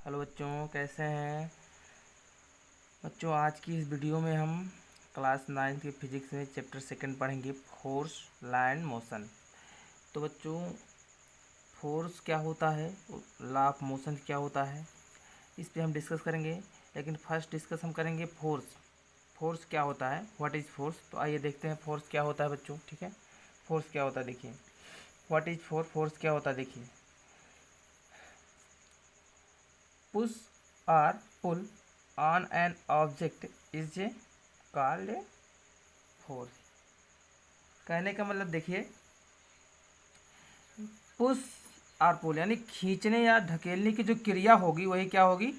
Hello बच्चों, कैसे हैं बच्चों। आज की इस वीडियो में हम क्लास 9 के फिजिक्स में चैप्टर सेकंड पढ़ेंगे, फोर्स, लॉ एंड मोशन। तो बच्चों, फोर्स क्या होता है, लॉ ऑफ मोशन क्या होता है, इस पे हम डिस्कस करेंगे। लेकिन फर्स्ट डिस्कस हम करेंगे फोर्स। फोर्स क्या होता है, व्हाट इज़ फोर्स। तो आइए देखते हैं फोर्स क्या होता है बच्चों। ठीक है, फोर्स क्या होता है देखिए। व्हाट इज फोर्स क्या होता है देखिए। पुश और pull on an object is a called a force. कहने का मतलब देखिए, पुश और पुल यानी खींचने या ढकेलने की जो क्रिया होगी वही क्या होगी,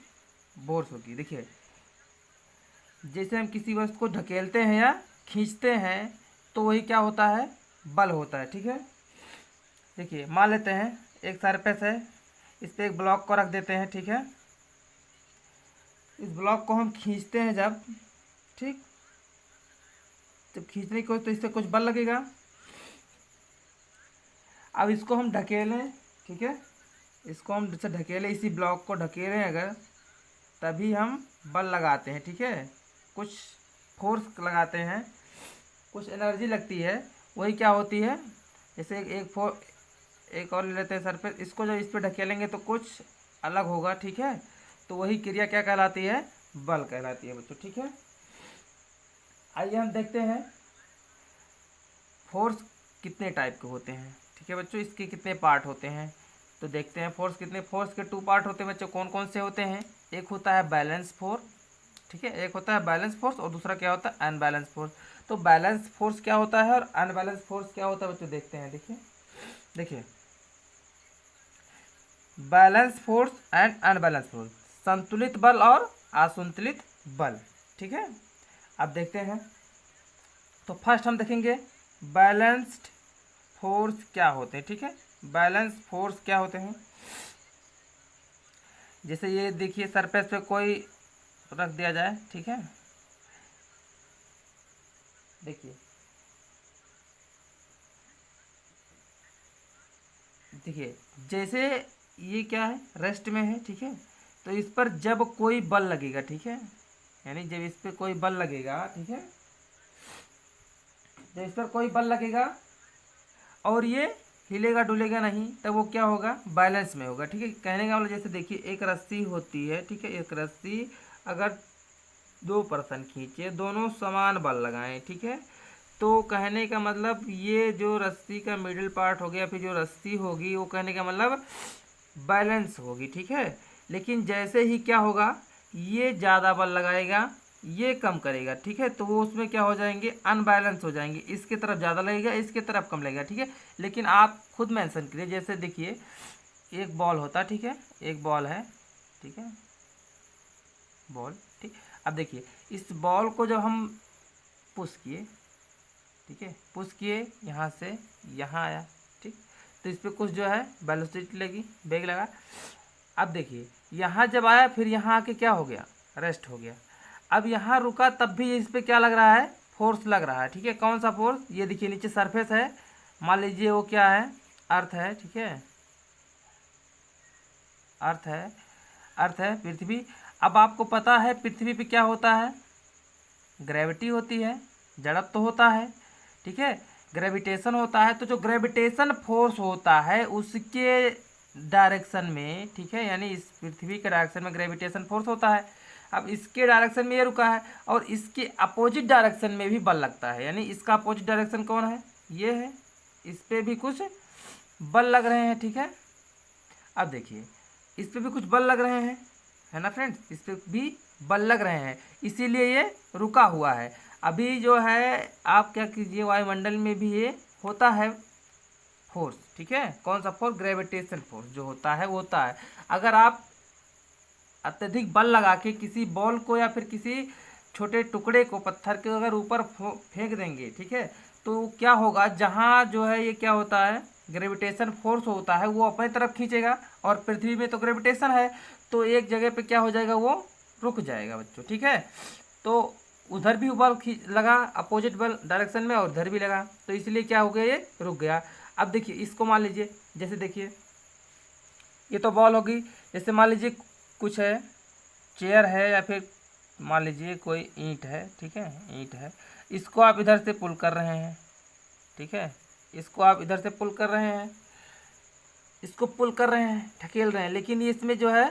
फोर्स होगी। देखिए, जैसे हम किसी वस्तु को ढकेलते हैं या खींचते हैं तो वही क्या होता है, बल होता है। ठीक है, देखिए मान लेते हैं एक सरफेस है, इस पर एक ब्लॉक को रख देते हैं। ठीक है, इस ब्लॉक को हम खींचते हैं ठीक, जब खींचने की कोशिश तो इससे कुछ बल लगेगा। अब इसको हम ढकेलें, ठीक है, इसको हम जैसे ढकेलें, इसी ब्लॉक को ढकेलें अगर, तभी हम बल लगाते हैं। ठीक है, कुछ फोर्स लगाते हैं, कुछ एनर्जी लगती है, वही क्या होती है। जैसे एक और ले लेते हैं सरफेस, इसको जब इस पर ढकेलेंगे तो कुछ अलग होगा। ठीक है, तो वही क्रिया क्या कहलाती है, बल कहलाती है बच्चों। ठीक है, आइए हम देखते हैं फोर्स कितने टाइप के होते हैं। ठीक है बच्चों, इसके कितने पार्ट होते हैं तो देखते हैं। फोर्स के 2 पार्ट होते हैं बच्चों। कौन कौन से होते हैं, एक होता है बैलेंस फोर्स। ठीक है, एक होता है बैलेंस फोर्स और दूसरा क्या होता है, अनबैलेंस फोर्स। तो बैलेंस फोर्स क्या होता है और अनबैलेंस फोर्स क्या होता है बच्चों, देखते हैं। देखिए देखिए, balance force and unbalance force, संतुलित बल और असंतुलित बल। ठीक है, अब देखते हैं। तो फर्स्ट हम देखेंगे बैलेंस्ड फोर्स क्या होते हैं। ठीक है, बैलेंस फोर्स क्या होते हैं। जैसे ये देखिए, सरफेस पे कोई रख दिया जाए। ठीक है, देखिए देखिए, जैसे ये क्या है, रेस्ट में है। ठीक है, तो इस पर जब कोई बल लगेगा, ठीक है, यानी जब इस पर कोई बल लगेगा, ठीक है, जब इस पर कोई बल लगेगा और ये हिलेगा डुलेगा नहीं, तब वो क्या होगा, बैलेंस में होगा। ठीक है, कहने का मतलब जैसे देखिए, एक रस्सी होती है। ठीक है, एक रस्सी अगर 2 पर्सन खींचे, दोनों समान बल लगाएं, ठीक है, तो कहने का मतलब ये जो रस्सी का मिडिल पार्ट हो गया, फिर जो रस्सी होगी वो कहने का मतलब बैलेंस होगी। ठीक है, लेकिन जैसे ही क्या होगा, ये ज़्यादा बल लगाएगा, ये कम करेगा। ठीक है, तो वो उसमें क्या हो जाएंगे, अनबैलेंस हो जाएंगे। इसके तरफ ज़्यादा लगेगा, इसके तरफ कम लगेगा। ठीक है, लेकिन आप खुद मेंशन करिए। जैसे देखिए, एक बॉल होता, ठीक है, एक बॉल है, ठीक है, बॉल, ठीक। अब देखिए, इस बॉल को जब हम पुश किए, ठीक है, पुश किए, यहाँ से यहाँ आया, ठीक, तो इस पर कुछ जो है वेलोसिटी लगी, वेग लगा। अब देखिए, यहाँ जब आया, फिर यहाँ आके क्या हो गया, रेस्ट हो गया। अब यहाँ रुका, तब भी इस पर क्या लग रहा है, फोर्स लग रहा है। ठीक है, कौन सा फोर्स, ये देखिए नीचे सरफेस है, मान लीजिए वो क्या है, अर्थ है। ठीक है, अर्थ है, अर्थ है, पृथ्वी। अब आपको पता है पृथ्वी पे क्या होता है, ग्रेविटी होती है, जड़त्व तो होता है। ठीक है, ग्रेविटेशन होता है। तो जो ग्रेविटेशन फोर्स होता है उसके डायरेक्शन में, ठीक है, यानी इस पृथ्वी के डायरेक्शन में ग्रेविटेशन फोर्स होता है। अब इसके डायरेक्शन में ये रुका है और इसके अपोजिट डायरेक्शन में भी बल लगता है, यानी इसका अपोजिट डायरेक्शन कौन है, ये है, इस पर भी कुछ बल लग रहे हैं। ठीक है, अब देखिए, इस पर भी कुछ बल लग रहे हैं, है ना फ्रेंड्स, इस पर भी बल लग रहे हैं, इसीलिए ये रुका हुआ है। अभी जो है आप क्या कीजिए, वायुमंडल में भी ये होता है फोर्स। ठीक है, कौन सा फोर्स, ग्रेविटेशन फोर्स जो होता है वो होता है। अगर आप अत्यधिक बल लगा के किसी बॉल को या फिर किसी छोटे टुकड़े को, पत्थर के अगर ऊपर फेंक देंगे, ठीक है, तो क्या होगा, जहाँ जो है ये क्या होता है, ग्रेविटेशन फोर्स होता है, वो अपनी तरफ खींचेगा, और पृथ्वी में तो ग्रेविटेशन है, तो एक जगह पे क्या हो जाएगा, वो रुक जाएगा बच्चों। ठीक है, तो उधर भी बल लगा अपोजिट बल डायरेक्शन में, और उधर भी लगा, तो इसलिए क्या हो गया, ये रुक गया। अब देखिए, इसको मान लीजिए, जैसे देखिए, ये तो बॉल होगी, जैसे मान लीजिए कुछ है, चेयर है या फिर मान लीजिए कोई ईंट है, ठीक है, ईंट है, इसको आप इधर से पुल कर रहे हैं, ठीक है, इसको आप इधर से पुल कर रहे हैं, इसको पुल कर रहे हैं, ढकेल रहे हैं, लेकिन इसमें जो है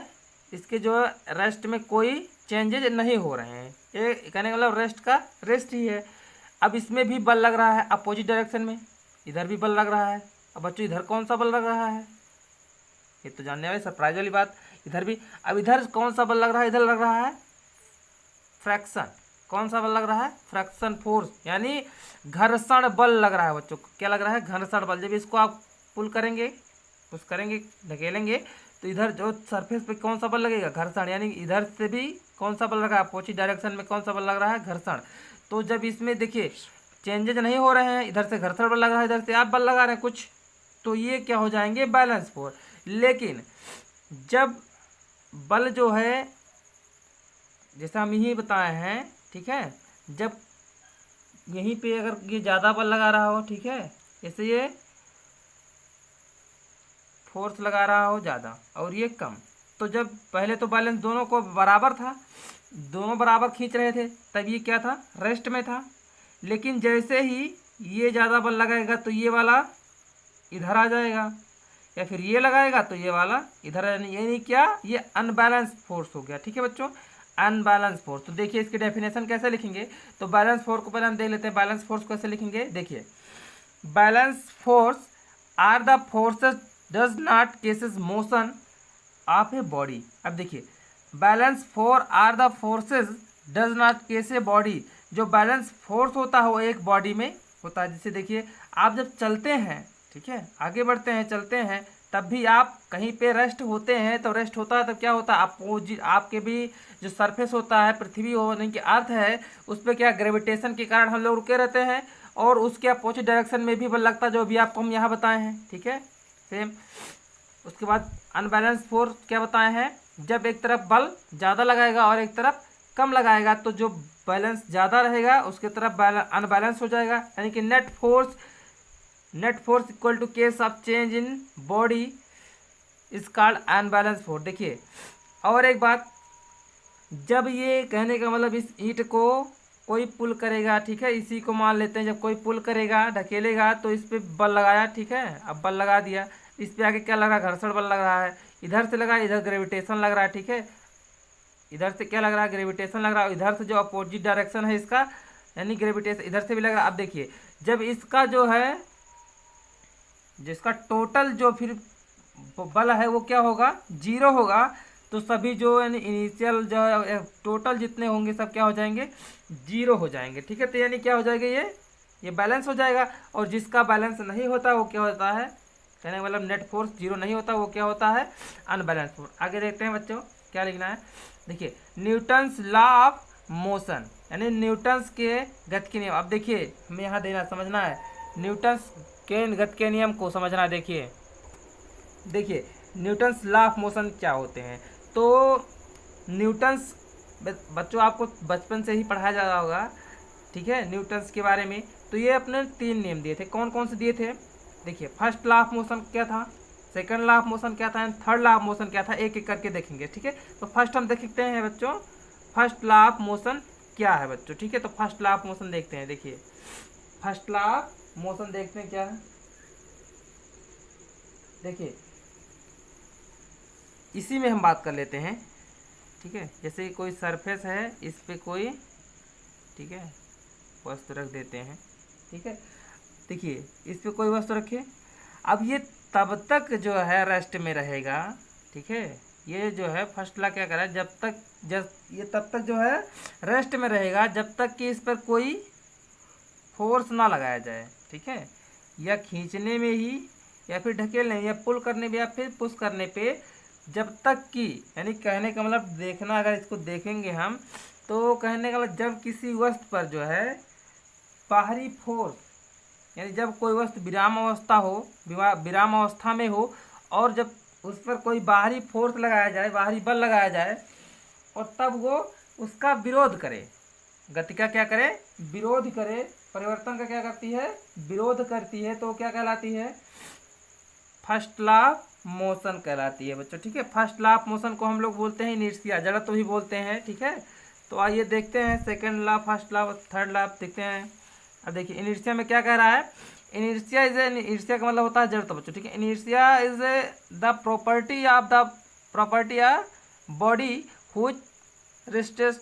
इसके जो है रेस्ट में कोई चेंजेज नहीं हो रहे हैं। ये कहने का मतलब रेस्ट का रेस्ट ही है। अब इसमें भी बल लग रहा है अपोजिट डायरेक्शन में, इधर भी बल लग रहा है। अब बच्चों इधर कौन सा बल लग रहा है, ये तो जानने वाली सरप्राइज वाली बात। इधर भी, अब इधर कौन सा बल लग रहा है, इधर लग रहा है फ्रैक्शन। कौन सा बल लग रहा है, फ्रैक्शन फोर्स, यानी घर्षण बल लग रहा है बच्चों। क्या लग रहा है, घर्षण बल। जब इसको आप पुल करेंगे, पुश करेंगे, ढकेलेंगे, तो इधर जो सरफेस पे कौन सा बल लगेगा, घर्षण, यानी इधर से भी कौन सा बल लग रहा है, अपोजिट डायरेक्शन में कौन सा बल लग रहा है, घर्षण। तो जब इसमें देखिए चेंजेज नहीं हो रहे हैं, इधर से घर्षण बल लग रहा है, इधर से आप बल लगा रहे हैं कुछ, तो ये क्या हो जाएंगे, बैलेंस फोर्स। लेकिन जब बल जो है, जैसा हम यही बताए हैं, ठीक है, जब यहीं पे अगर ये ज़्यादा बल लगा रहा हो, ठीक है, जैसे ये फोर्स लगा रहा हो ज़्यादा और ये कम, तो जब पहले तो बैलेंस दोनों को बराबर था, दोनों बराबर खींच रहे थे, तब ये क्या था, रेस्ट में था। लेकिन जैसे ही ये ज़्यादा बल लगाएगा तो ये वाला इधर आ जाएगा, या फिर ये लगाएगा तो ये वाला इधर, यानी क्या, ये अनबैलेंस फोर्स हो गया। ठीक है बच्चों, अनबैलेंस फोर्स। तो देखिए इसकी डेफिनेशन कैसे लिखेंगे, तो बैलेंस फोर्स को पहले हम देख लेते हैं। बैलेंस फोर्स कैसे लिखेंगे, देखिए, balance force are the forces does not causes motion of a body. अब देखिए, balance force are the forces does not cause a body. जो बैलेंस फोर्स होता है वो एक बॉडी में होता है। जैसे देखिए, आप जब चलते हैं, ठीक है, आगे बढ़ते हैं, चलते हैं, तब भी आप कहीं पे रेस्ट होते हैं, तो रेस्ट होता है तब क्या होता है, अपोजिट आपके भी जो सरफेस होता है, पृथ्वी होने की अर्थ है, उस पर क्या ग्रेविटेशन के कारण हम लोग रुके रहते हैं, और उसके अपोजिट डायरेक्शन में भी बल लगता है, जो भी आपको हम यहाँ बताए हैं। ठीक है, सेम। उसके बाद अनबैलेंस फोर्स क्या बताए हैं, जब एक तरफ बल ज़्यादा लगाएगा और एक तरफ कम लगाएगा, तो जो बैलेंस ज़्यादा रहेगा उसके तरफ अनबैलेंस हो जाएगा, यानी कि net force equal to cause of change in body is called unbalance force. देखिए, और एक बात, जब ये कहने का मतलब इस ईंट को कोई पुल करेगा, ठीक है, इसी को मान लेते हैं, जब कोई पुल करेगा, ढकेलेगा, तो इस पे बल लगाया, ठीक है, अब बल लगा दिया, इस पे आगे क्या लग रहा है, घर्षण बल लग रहा है, इधर से लगा, इधर ग्रेविटेशन लग रहा है, ठीक है, इधर से क्या लग रहा है, ग्रेविटेशन लग रहा है, इधर से जो अपोजिट डायरेक्शन है इसका, यानी ग्रेविटेशन इधर से भी लग रहा है। अब देखिए, जब इसका जो है, जिसका टोटल जो फिर बल है वो क्या होगा, जीरो होगा, तो सभी जो यानी इनिशियल जो है टोटल जितने होंगे सब क्या हो जाएंगे, जीरो हो जाएंगे। ठीक है, तो यानी क्या हो जाएगा, ये बैलेंस हो जाएगा। और जिसका बैलेंस नहीं होता वो क्या होता है, कहने का मतलब नेट फोर्स जीरो नहीं होता, वो क्या होता है, अनबैलेंस फोर्स। आगे देखते हैं बच्चों क्या लिखना है। देखिए, न्यूटन्स लॉ ऑफ मोशन, यानी न्यूटन्स के गति के नियम। अब देखिए, हमें यहाँ देना समझना है, न्यूटन्स के गति के नियम को समझना। देखिए न्यूटन्स लॉ ऑफ मोशन क्या होते हैं। तो न्यूटन्स, बच्चों आपको बचपन से ही पढ़ाया जा रहा होगा, ठीक है, न्यूटन्स के बारे में। तो ये अपने 3 नियम दिए थे, कौन कौन से दिए थे, देखिए, फर्स्ट लॉ ऑफ मोशन क्या था, सेकंड लॉ ऑफ मोशन क्या था, and third law of motion क्या था, एक एक करके देखेंगे। ठीक है, तो फर्स्ट हम देखते हैं बच्चों, फर्स्ट लॉ ऑफ मोशन क्या है बच्चों। ठीक है, तो फर्स्ट लॉ ऑफ मोशन देखते हैं। देखिए, फर्स्ट लॉ ऑफ मोशन देखते हैं क्या है। देखिए, इसी में हम बात कर लेते हैं। ठीक है, जैसे कोई सरफेस है, इस पे कोई, ठीक है, वस्तु रख देते हैं। ठीक है, देखिए, इस पे कोई वस्तु रखिए। अब ये तब तक जो है रेस्ट में रहेगा। ठीक है, ये जो है फर्स्ट लॉ क्या करा, जब ये तब तक जो है रेस्ट में रहेगा जब तक कि इस पर कोई फोर्स ना लगाया जाए। ठीक है, या खींचने में ही, या फिर ढकेलने, या पुल करने पे, या फिर पुश करने पे, जब तक कि, यानी कहने का मतलब देखना, अगर इसको देखेंगे हम तो कहने का मतलब जब किसी वस्तु पर जो है बाहरी फोर्स, यानी जब कोई वस्तु विराम अवस्था हो, विराम अवस्था में हो, और जब उस पर कोई बाहरी फोर्स लगाया जाए, बाहरी बल लगाया जाए, और तब वो उसका विरोध करे, गति का क्या करे, विरोध करे, परिवर्तन का क्या करती है, विरोध करती है, तो क्या कहलाती है, फर्स्ट लॉ मोशन कहलाती है बच्चों। ठीक है, फर्स्ट लॉ ऑफ मोशन को हम लोग बोलते हैं इनर्शिया, जड़त्व भी बोलते हैं। ठीक है, तो आइए देखते हैं second law, first law, third law देखते हैं। अब देखिए इनर्शिया में क्या कह रहा है, इनर्शिया इज ए, इनर्शिया का मतलब होता है जड़त्व बच्चों। ठीक है, inertia is the property of body which resists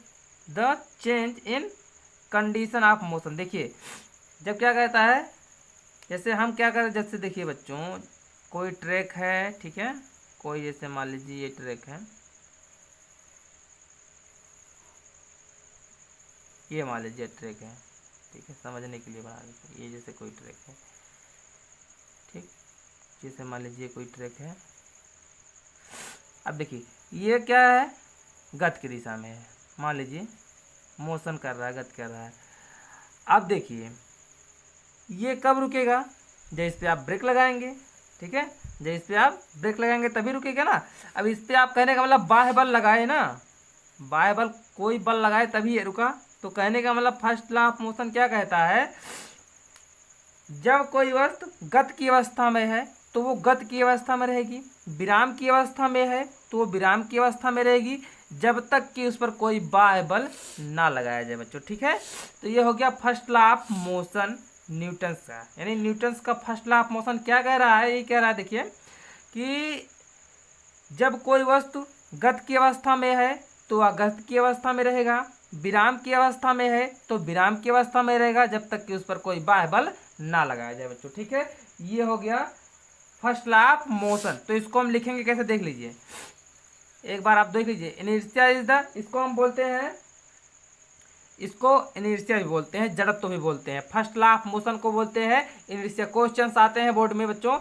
the change in condition of motion. देखिए जब क्या कहता है, जैसे हम क्या करें, जैसे देखिए बच्चों कोई ट्रैक है, ठीक है, कोई जैसे मान लीजिए ये ट्रैक है, ये मान लीजिए ट्रैक है, ठीक है, समझने के लिए बना लीजिए, ये जैसे कोई ट्रैक है, ठीक, जैसे मान लीजिए कोई ट्रैक है। अब देखिए ये क्या है, गति की दिशा में है, मान लीजिए मोशन कर रहा है, गति कर रहा है। अब देखिए ये कब रुकेगा, जब इस पे आप ब्रेक लगाएंगे। ठीक है, जब इस पे आप ब्रेक लगाएंगे तभी रुकेगा ना। अब इस पे आप कहने का मतलब बाह्य बल लगाए ना, बाह्य बल कोई बल लगाए तभी ये रुका। तो कहने का मतलब फर्स्ट लॉ ऑफ मोशन क्या कहता है, जब कोई वस्तु गति की अवस्था में है तो वो गति की अवस्था में रहेगी, विराम की अवस्था में है तो वो विराम की अवस्था में रहेगी, जब तक कि उस पर कोई बाह्य बल ना लगाया जाए बच्चों। ठीक है, तो ये हो गया first law of motion Newton's का, यानी न्यूटन्स का फर्स्ट लॉ ऑफ मोशन क्या कह रहा है, ये कह रहा है देखिए कि जब कोई वस्तु गति की अवस्था में है तो वह गति की अवस्था में रहेगा, विराम की अवस्था में है तो विराम की अवस्था में रहेगा, जब तक कि उस पर कोई बाह्य बल ना लगाया जाए बच्चों। ठीक है, ये हो गया फर्स्ट लॉ ऑफ मोशन। तो इसको हम लिखेंगे कैसे, देख लीजिए एक बार आप देख लीजिए। इनर्शिया इज द, इसको हम बोलते हैं, इसको इनर्शिया भी बोलते हैं, जड़त्व भी बोलते हैं। फर्स्ट लॉ ऑफ मोशन को बोलते हैं इनर्शिया। क्वेश्चंस आते हैं बोर्ड में बच्चों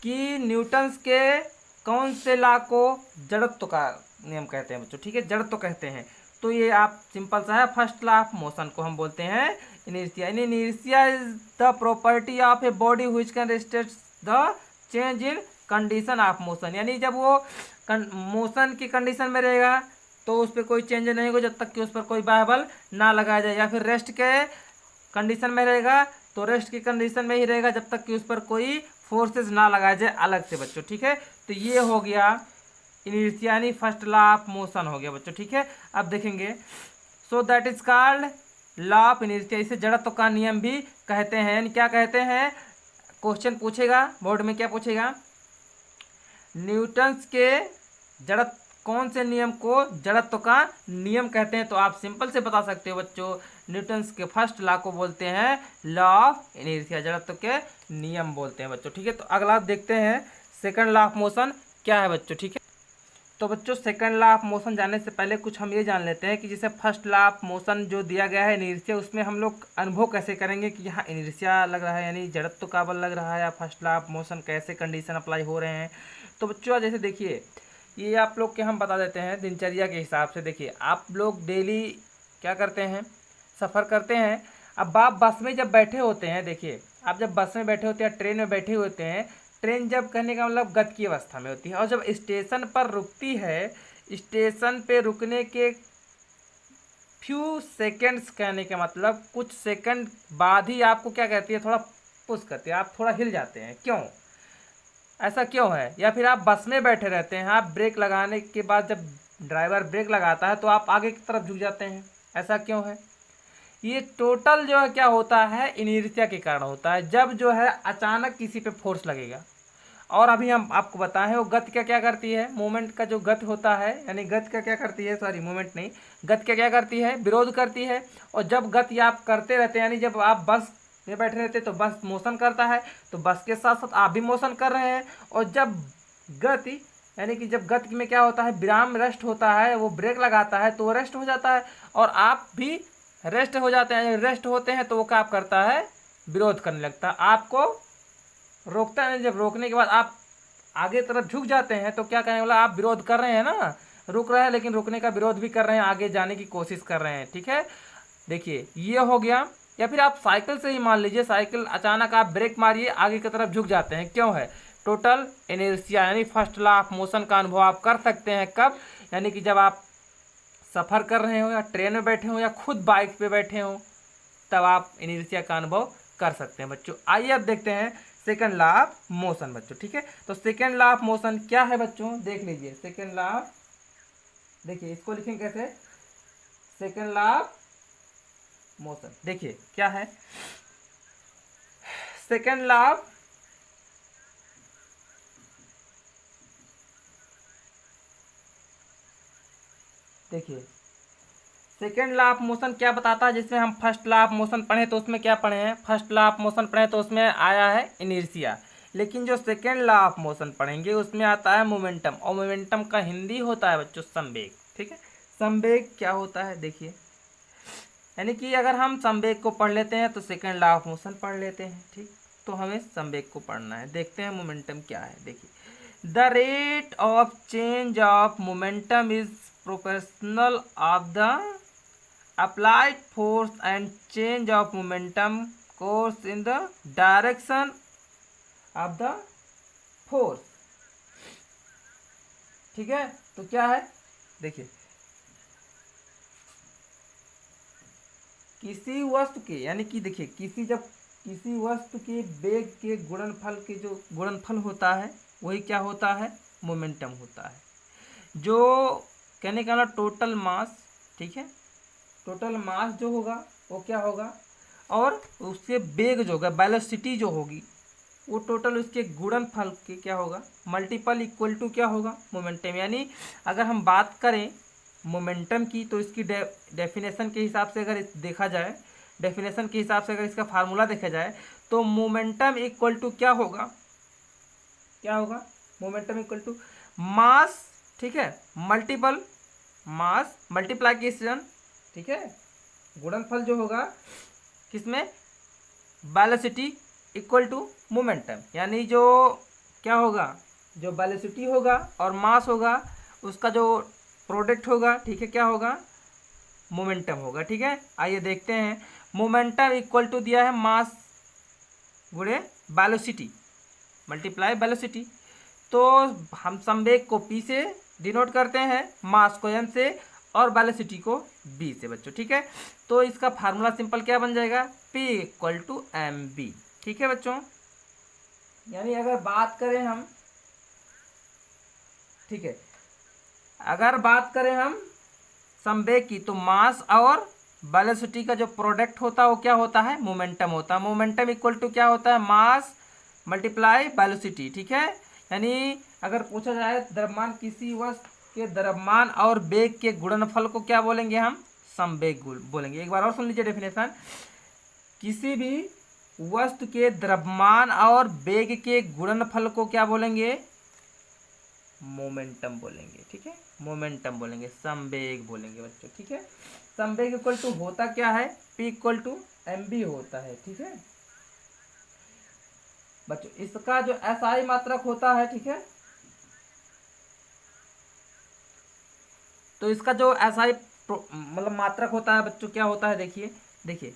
कि न्यूटन्स के कौन से लॉ को जड़त्व का नियम कहते हैं बच्चों। ठीक है, जड़त्व कहते हैं। तो ये आप सिंपल सा है, फर्स्ट लॉ ऑफ मोशन को हम बोलते हैं inertia. Inertia is the property of a body which can resist the change in condition of motion, यानी जब वो मोशन की कंडीशन में रहेगा तो उस पर कोई चेंज नहीं होगा जब तक कि उस पर कोई बाह्य बल ना लगाया जाए, या फिर रेस्ट के कंडीशन में रहेगा तो रेस्ट की कंडीशन में ही रहेगा जब तक कि उस पर कोई फोर्सेस ना लगाया जाए अलग से बच्चों। ठीक है, तो ये हो गया इनर्शिया यानी फर्स्ट लॉ ऑफ मोशन हो गया बच्चों। ठीक है, अब देखेंगे so that is called law of inertia, इसे जड़त्व का नियम भी कहते हैं। यानी क्या कहते हैं, क्वेश्चन पूछेगा बोर्ड में, क्या पूछेगा, न्यूटन्स के जड़त्व कौन से नियम को जड़त्व का नियम कहते हैं, तो आप सिंपल से बता सकते हो बच्चों, न्यूटन्स के फर्स्ट लॉ को बोलते हैं लॉ ऑफ इनर्शिया, जड़त्व के नियम बोलते हैं बच्चों। ठीक है, तो अगला देखते हैं सेकंड लॉ ऑफ मोशन क्या है बच्चों। ठीक है, तो बच्चों सेकंड लॉ ऑफ मोशन जानने से पहले कुछ हम ये जान लेते हैं कि जैसे फर्स्ट लॉ ऑफ मोशन जो दिया गया है इनर्शिया, उसमें हम लोग अनुभव कैसे करेंगे कि यहाँ इनर्शिया लग रहा है यानी जड़त्व का बल लग रहा है, या फर्स्ट लॉ ऑफ मोशन कैसे कंडीशन अप्लाई हो रहे हैं। तो बच्चों जैसे देखिए ये आप लोग के हम बता देते हैं दिनचर्या के हिसाब से। देखिए आप लोग डेली क्या करते हैं, सफ़र करते हैं। अब आप बस में जब बैठे होते हैं, देखिए आप जब बस में बैठे होते हैं, ट्रेन में बैठे होते हैं, ट्रेन जब कहने का मतलब गति की अवस्था में होती है, और जब स्टेशन पर रुकती है, स्टेशन पे रुकने के फ्यू सेकंड्स कहने का मतलब कुछ सेकंड बाद ही आपको क्या कहती है, थोड़ा पुश करती है, आप थोड़ा हिल जाते हैं। क्यों, ऐसा क्यों है? या फिर आप बस में बैठे रहते हैं, आप ब्रेक लगाने के बाद जब ड्राइवर ब्रेक लगाता है तो आप आगे की तरफ झुक जाते हैं, ऐसा क्यों है? ये टोटल जो है क्या होता है, इनर्शिया के कारण होता है। जब जो है अचानक किसी पे फोर्स लगेगा, और अभी हम आपको बताएं वो गति का क्या करती है, मूवमेंट का जो गति होता है, यानी गति का क्या करती है, सॉरी मूवमेंट नहीं, गति का क्या करती है, विरोध करती है। और जब गति आप करते रहते हैं, यानी जब आप बस में बैठे रहते तो बस मोशन करता है, तो बस के साथ साथ आप भी मोशन कर रहे हैं। और जब गति यानी कि जब गति में क्या होता है, विराम रेस्ट होता है, वो ब्रेक लगाता है तो वो रेस्ट हो जाता है, और आप भी रेस्ट हो जाते हैं। रेस्ट होते हैं तो वो क्या करता है, विरोध करने लगता है, आपको रोकता है। जब रोकने के बाद आप आगे तरफ झुक जाते हैं तो क्या कहने वाला, आप विरोध कर रहे हैं ना, रुक रहे हैं लेकिन रुकने का विरोध भी कर रहे हैं, आगे जाने की कोशिश कर रहे हैं। ठीक है, देखिए ये हो गया। या फिर आप साइकिल से ही मान लीजिए, साइकिल अचानक आप ब्रेक मारिए, आगे की तरफ झुक जाते हैं, क्यों है, टोटल इनर्शिया यानी फर्स्ट लॉ ऑफ मोशन का अनुभव आप कर सकते हैं। कब, यानी कि जब आप सफ़र कर रहे हो, या ट्रेन में बैठे हो, या खुद बाइक पे बैठे हो, तब आप इनर्शिया का अनुभव कर सकते हैं बच्चों। आइए अब देखते हैं सेकेंड लॉ ऑफ मोशन बच्चों, ठीक है। तो सेकेंड लॉ ऑफ मोशन क्या है बच्चों, देख लीजिए। सेकेंड लॉ, देखिए इसको लिखेंगे कैसे, सेकेंड लॉ ऑफ मोशन, देखिए क्या है सेकेंड लॉ ऑफ, देखिए सेकेंड लॉ ऑफ मोशन क्या बताता है, जिसमें हम फर्स्ट लॉ ऑफ मोशन पढ़े तो उसमें क्या पढ़े हैं, फर्स्ट लॉ ऑफ मोशन पढ़े तो उसमें आया है इनर्शिया, लेकिन जो सेकेंड लॉ ऑफ मोशन पढ़ेंगे उसमें आता है मोमेंटम, और मोमेंटम का हिंदी होता है बच्चों संवेग, ठीक है। संवेग क्या होता है देखिए, यानी कि अगर हम संवेग को पढ़ लेते हैं तो सेकेंड लॉ ऑफ मोशन पढ़ लेते हैं, ठीक। तो हमें संवेग को पढ़ना है, देखते हैं मोमेंटम क्या है। देखिए the rate of change of momentum is proportional of the applied force and change of momentum course in the direction of the force, ठीक है। तो क्या है देखिए, किसी वस्तु के, यानी कि देखिए किसी वस्तु के वेग के गुणनफल के जो गुणनफल होता है वही क्या होता है, मोमेंटम होता है। जो कहने का मतलब टोटल मास, ठीक है, टोटल मास जो होगा वो क्या होगा, और उसके वेग जो होगा वेलोसिटी जो होगी वो टोटल उसके गुणनफल के क्या होगा, मल्टीपल इक्वल टू क्या होगा, मोमेंटम। यानी अगर हम बात करें मोमेंटम की तो इसकी डेफिनेशन के हिसाब से अगर देखा जाए, डेफिनेशन के हिसाब से अगर इसका फार्मूला देखा जाए तो मोमेंटम इक्वल टू क्या होगा, क्या होगा, मोमेंटम इक्वल टू मास, ठीक है, मल्टीपल मास मल्टीप्लिकेशन, ठीक है, गुणनफल जो होगा किसमें, वेलोसिटी इक्वल टू मोमेंटम। यानी जो क्या होगा, जो वेलोसिटी होगा और मास होगा उसका जो प्रोडक्ट होगा, ठीक है, क्या होगा, मोमेंटम होगा, ठीक है। आइए देखते हैं, मोमेंटम इक्वल टू दिया है मास गुणे वेलोसिटी मल्टीप्लाई वेलोसिटी, तो हम संवेग को p से डिनोट करते हैं, मास को m से और वेलोसिटी को b से बच्चों, ठीक है। तो इसका फार्मूला सिंपल क्या बन जाएगा, p equal to m v, ठीक है बच्चों। यानी अगर बात करें हम, ठीक है, अगर बात करें हम संवेग की तो मास और वेलोसिटी का जो प्रोडक्ट होता है वो क्या होता है, मोमेंटम होता है। मोमेंटम इक्वल टू क्या होता है, मास मल्टीप्लाई वेलोसिटी, ठीक है। यानी अगर पूछा जाए द्रव्यमान किसी वस्तु के द्रव्यमान और वेग के गुणनफल को क्या बोलेंगे, हम संवेग बोलेंगे। एक बार और सुन लीजिए डेफिनेशन, किसी भी वस्तु के द्रव्यमान और वेग के गुणनफल को क्या बोलेंगे, मोमेंटम बोलेंगे, ठीक है, मोमेंटम बोलेंगे, संवेग बोलेंगे बच्चों, ठीक है। संवेग इक्वल टू होता क्या है, p equal to m v होता है, ठीक है बच्चों। इसका जो SI मात्रक होता है, ठीक है, तो इसका जो SI मतलब मात्रक होता है बच्चों क्या होता है, देखिए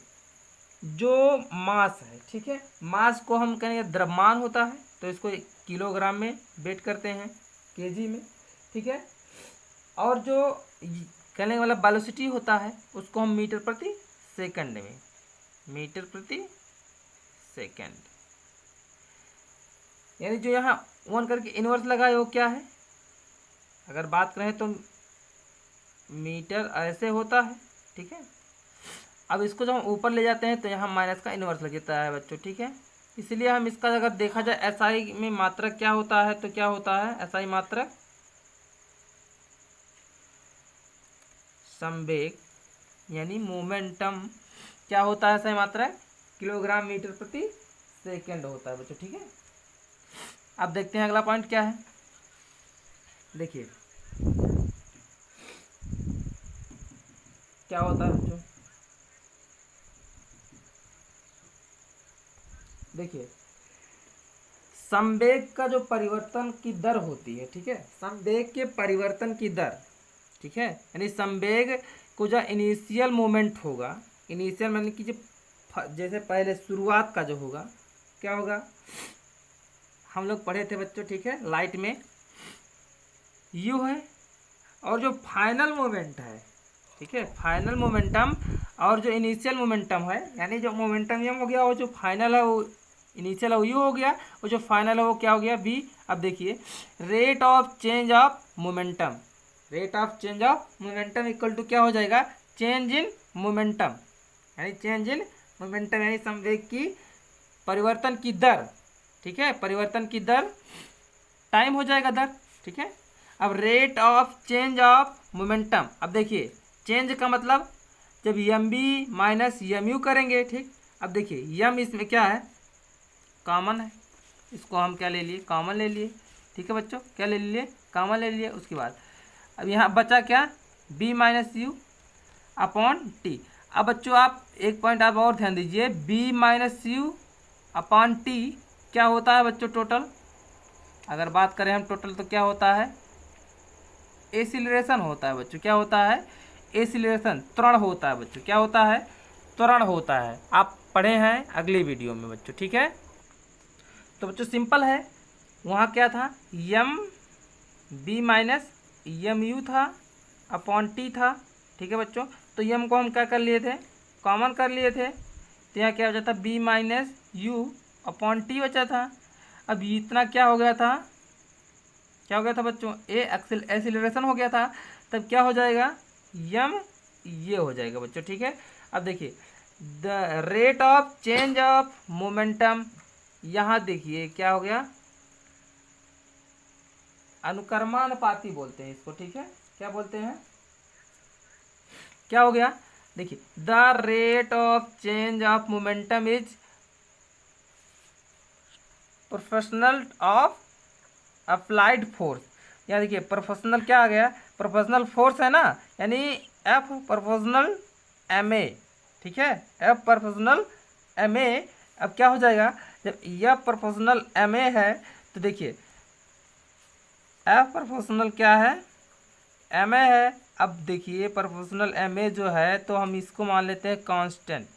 जो मास है, ठीक है, मास को हम कहेंगे द्रव्यमान होता है तो इसको किलोग्राम में वेट करते हैं, केजी में, ठीक है। और जो कहने वाला वेलोसिटी होता है उसको हम मीटर प्रति सेकंड में, मीटर प्रति सेकंड, यानी जो यहाँ 1 करके इनवर्स लगा है वो क्या है, अगर बात करें तो मीटर ऐसे होता है, ठीक है। अब इसको जब हम ऊपर ले जाते हैं तो यहाँ माइनस का इनवर्स लग जाता है बच्चों, ठीक है। इसलिए हम इसका अगर देखा जाए SI में मात्रक क्या होता है तो क्या होता है, SI मात्रक संवेग यानी मोमेंटम क्या होता है, SI मात्रक किलोग्राम मीटर प्रति सेकंड होता है बच्चों, ठीक है। अब देखते हैं अगला पॉइंट क्या है, देखिए क्या होता है बच्चों, देखिए संवेग का जो परिवर्तन की दर होती है, ठीक है, संवेग के परिवर्तन की दर, ठीक है, यानी संवेग को जो इनिशियल मोमेंट होगा, इनिशियल यानी कि जो जैसे पहले शुरुआत का जो होगा क्या होगा, हम लोग पढ़े थे बच्चों, ठीक है, लाइट में यू है, और जो फाइनल मोमेंट है, ठीक है, फाइनल मोमेंटम और जो इनिशियल मोमेंटम है, यानी जो मोमेंटम यम हो गया और जो फाइनल है वो इनिशियल यू हो गया और जो फाइनल है वो क्या हो गया v। अब देखिए rate of change of momentum, rate of change of momentum equal to क्या हो जाएगा, चेंज इन मोमेंटम, यानी चेंज इन मोमेंटम यानी संवेग की परिवर्तन की दर, ठीक है, परिवर्तन की दर टाइम हो जाएगा दर, ठीक है। अब rate of change of momentum, अब देखिए चेंज का मतलब जब m v minus m u करेंगे, ठीक। अब देखिए यम इसमें क्या है, कॉमन है, इसको हम क्या ले लिए, कॉमन ले लिए, ठीक है बच्चों, क्या ले लिए, कॉमन ले लिए। उसके बाद अब यहाँ बचा क्या, v minus u upon t. अब बच्चों आप एक पॉइंट आप और ध्यान दीजिए, v minus u upon t क्या होता है बच्चों, टोटल, अगर बात करें हम टोटल तो क्या होता है, एसिलरेशन होता है बच्चों, क्या होता है, एसिलरेशन, त्वरण होता है बच्चों, क्या होता है, त्वरण होता है। आप पढ़े हैं अगली वीडियो में बच्चों, ठीक है। तो बच्चों सिंपल है, वहाँ क्या था, M B minus M U था अपॉन टी था, ठीक है बच्चों। तो यम को हम क्या कर लिए थे, कॉमन कर लिए थे, तो यहाँ क्या हो जाता, v minus u upon t बचा था। अब इतना क्या हो गया था, क्या हो गया था बच्चों, ए एक्सीलरेशन हो गया था, तब क्या हो जाएगा, यम ये हो जाएगा बच्चों, ठीक है। अब देखिए the rate of change of momentum, यहाँ देखिए क्या हो गया, अनुक्रमानुपाती बोलते हैं इसको, ठीक है, क्या बोलते हैं, क्या हो गया, देखिए the rate of change of momentum is professional of applied force. यहाँ देखिए प्रोफेशनल क्या आ गया, प्रोफेशनल फोर्स है ना, यानी एफ प्रोफेशनल एम ए, ठीक है, एफ प्रोफेशनल एम ए। अब क्या हो जाएगा, जब यह प्रोफेशनल एम ए है तो देखिए एफ प्रोफेशनल क्या है, एम ए है। अब देखिए प्रोफेशनल एम ए जो है तो हम इसको मान लेते हैं कांस्टेंट,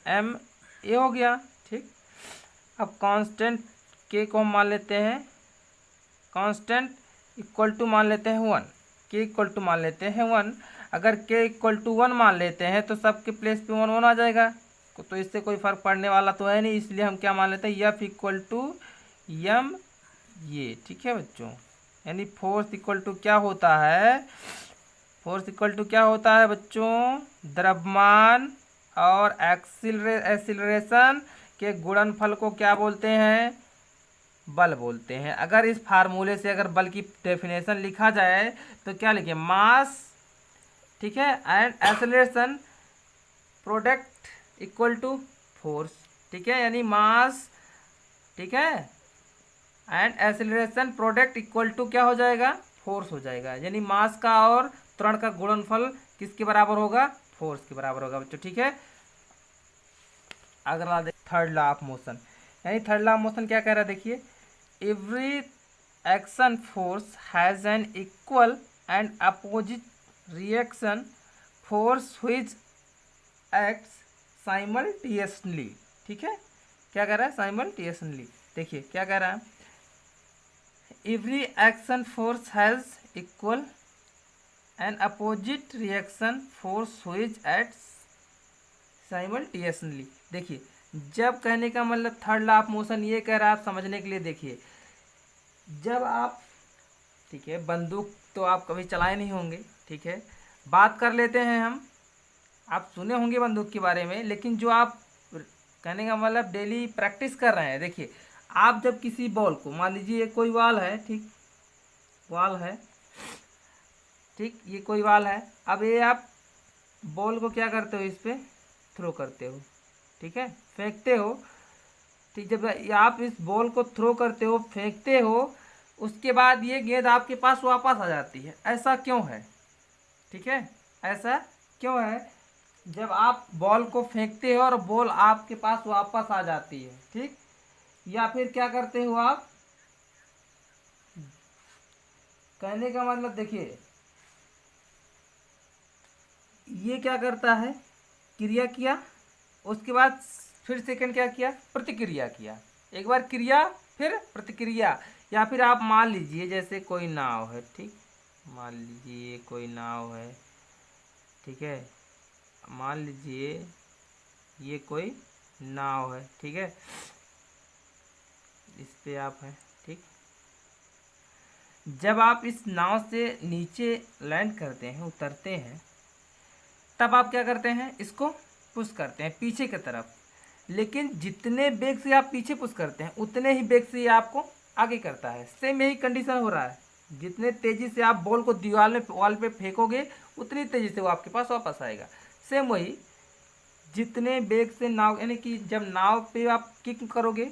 एम ए हो गया, ठीक। अब कांस्टेंट के को हम मान लेते हैं, कांस्टेंट इक्वल टू मान लेते हैं 1, के इक्वल टू मान लेते हैं 1। अगर के इक्वल टू 1 मान लेते हैं तो सबके प्लेस पे 1 1 आ जाएगा, तो इससे कोई फर्क पड़ने वाला तो है नहीं, इसलिए हम क्या मान लेते हैं, एफ इक्वल टू यम ये, ठीक है बच्चों। यानी फोर्स इक्वल टू क्या होता है, फोर्स इक्वल टू क्या होता है बच्चों, द्रव्यमान और एक्सीलरेशन के गुणनफल को क्या बोलते हैं, बल बोलते हैं। अगर इस फार्मूले से अगर बल की डेफिनेशन लिखा जाए तो क्या लिखे, मास, ठीक है, and acceleration product equal to force, ठीक है, यानी मास, ठीक है, and acceleration product equal to क्या हो जाएगा, फोर्स हो जाएगा। यानी मास का और त्वरण का गुणनफल किसके बराबर होगा, फोर्स के बराबर होगा बच्चों, ठीक है। अगला थर्ड लॉ ऑफ मोशन, यानी थर्ड लॉ ऑफ मोशन क्या कह रहा है, देखिए every action force has an equal and opposite reaction force which acts simultaneously, ठीक है, क्या कह रहा है, simultaneously। देखिए क्या कह रहा है, every action force has equal and opposite reaction force which acts simultaneously। देखिए जब कहने का मतलब थर्ड लॉ ऑफ मोशन ये कह रहा है, आप समझने के लिए देखिए, जब आप, ठीक है, बंदूक तो आप कभी चलाए नहीं होंगे, ठीक है, बात कर लेते हैं हम, आप सुने होंगे बंदूक के बारे में, लेकिन जो आप कहने का मतलब डेली प्रैक्टिस कर रहे हैं, देखिए आप जब किसी बॉल को, मान लीजिए ये कोई बॉल है, ठीक, बॉल है, ठीक, ये कोई बॉल है, अब ये आप बॉल को क्या करते हो, इस पर थ्रो करते हो, ठीक है, फेंकते हो, ठीक। जब आप इस बॉल को थ्रो करते हो, फेंकते हो, उसके बाद ये गेंद आपके पास वापस आ जाती है, ऐसा क्यों है, ठीक है, ऐसा क्यों है, जब आप बॉल को फेंकते हो और बॉल आपके पास वापस आ जाती है, ठीक, या फिर क्या करते हो आप, कहने का मतलब देखिए ये क्या करता है, क्रिया किया, उसके बाद फिर सेकंड क्या किया, प्रतिक्रिया किया, एक बार क्रिया फिर प्रतिक्रिया। या फिर आप मान लीजिए जैसे कोई नाव है, ठीक, मान लीजिए कोई नाव है, ठीक है, मान लीजिए ये कोई नाव है, ठीक है, इस पे आप हैं, ठीक। जब आप इस नाव से नीचे लैंड करते हैं, उतरते हैं, तब आप क्या करते हैं, इसको पुश करते हैं पीछे की तरफ। लेकिन जितने बेग से आप पीछे पुश करते हैं उतने ही बेग से ये आपको आगे करता है। सेम यही कंडीशन हो रहा है, जितने तेज़ी से आप बॉल को दीवार में वॉल पे फेंकोगे उतनी तेज़ी से वो आपके पास वापस आएगा। सेम वही, जितने बेग से नाव, यानी कि जब नाव पे आप किक करोगे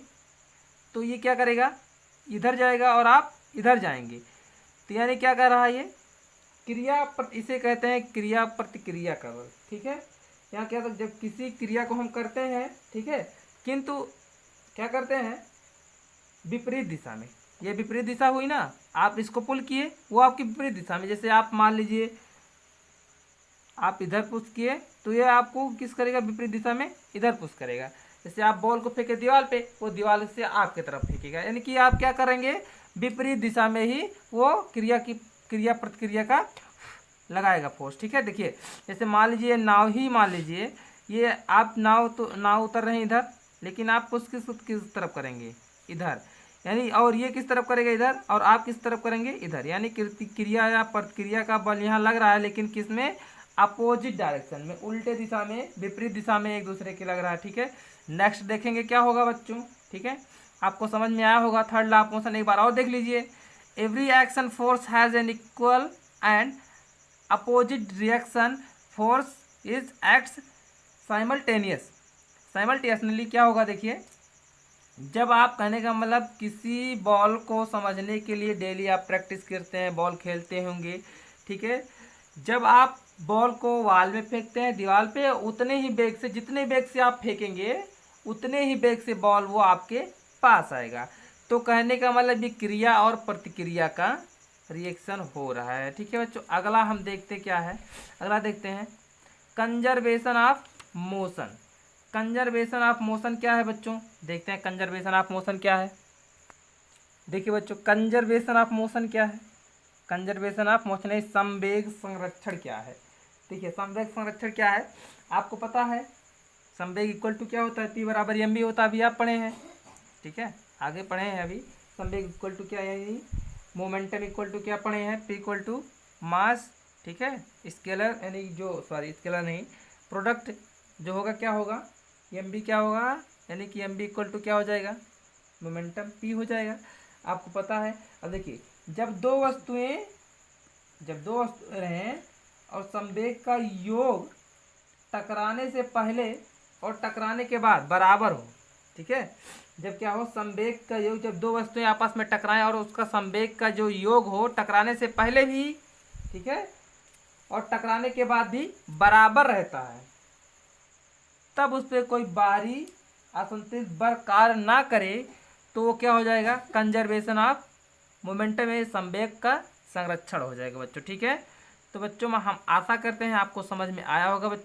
तो ये क्या करेगा, इधर जाएगा और आप इधर जाएंगे। तो यानी क्या कर रहा है ये इसे कहते हैं क्रिया प्रतिक्रिया का बल, ठीक है। यहाँ क्या, जब किसी क्रिया को हम करते हैं, ठीक है, किंतु क्या करते हैं विपरीत दिशा में, ये विपरीत दिशा हुई ना, आप इसको पुल किए वो आपकी विपरीत दिशा में। जैसे आप मान लीजिए आप इधर पुश किए तो ये आपको किस करेगा, विपरीत दिशा में इधर पुश करेगा। जैसे आप बॉल को फेंके दीवार पे, वो दीवार से आपकी तरफ फेंकेगा। यानी कि आप क्या करेंगे, विपरीत दिशा में ही वो क्रिया प्रतिक्रिया का लगाएगा फोर्स, ठीक है। देखिए जैसे मान लीजिए नाव ही, मान लीजिए ये आप नाव उतर रहे हैं इधर, लेकिन आप पुश किस तरफ करेंगे, इधर, यानी, और ये किस तरफ करेगा, इधर, और आप किस तरफ करेंगे, इधर। यानी क्रिया या प्रतिक्रिया का बल यहाँ लग रहा है, लेकिन किस में, अपोजिट डायरेक्शन में, उल्टे दिशा में, विपरीत दिशा में एक दूसरे के लग रहा है, ठीक है। नेक्स्ट देखेंगे क्या होगा बच्चों, ठीक है, आपको समझ में आया होगा। थर्ड लॉ ऑफ मोशन एक बार और देख लीजिए। Every action force has an equal and opposite reaction force is acts simultaneously क्या होगा, देखिए, जब आप, कहने का मतलब किसी बॉल को समझने के लिए डेली आप प्रैक्टिस करते हैं, बॉल खेलते होंगे, ठीक है। जब आप बॉल को वॉल में फेंकते हैं, दीवार पे, उतने ही बेग से, जितने बेग से आप फेंकेंगे उतने ही बेग से बॉल वो आपके पास आएगा। तो कहने का मतलब ये क्रिया और प्रतिक्रिया का रिएक्शन हो रहा है, ठीक है बच्चों। अगला हम देखते क्या है, अगला देखते हैं conservation of motion. Conservation of motion क्या है बच्चों, देखते हैं कंजर्वेशन ऑफ मोशन क्या है। देखिए बच्चों, कंजर्वेशन ऑफ मोशन क्या है, कंजर्वेशन ऑफ मोशन है संवेग संरक्षण क्या है। देखिए संवेग संरक्षण क्या है, आपको पता है संवेग इक्वल टू क्या होता है, पी बराबर एम बी होता है, अभी आप पढ़े हैं, ठीक है, आगे पढ़े हैं अभी। संवेग इक्वल टू क्या है, यानी मोमेंटम इक्वल टू क्या पढ़े हैं, पी इक्वल टू मास, ठीक है, स्केलर, यानी जो, सॉरी स्केलर नहीं, प्रोडक्ट जो होगा क्या होगा, एम बी क्या होगा, यानी कि एम बी इक्वल टू क्या हो जाएगा, मोमेंटम पी हो जाएगा, आपको पता है। अब देखिए जब दो वस्तुएं रहें और संवेग का योग टकराने से पहले और टकराने के बाद बराबर हो, ठीक है, जब क्या हो, संवेग का योग, जब दो वस्तुएं आपस में टकराएं और उसका संवेग का जो योग हो टकराने से पहले भी, ठीक है, और टकराने के बाद भी बराबर रहता है, तब उस पर कोई बाहरी असंतुलित बल कार्य ना करे, तो वो क्या हो जाएगा, कंजर्वेशन ऑफ मोमेंटम में संवेग का संरक्षण हो जाएगा बच्चों, ठीक है। तो बच्चों हम आशा करते हैं आपको समझ में आया होगा बच्चों।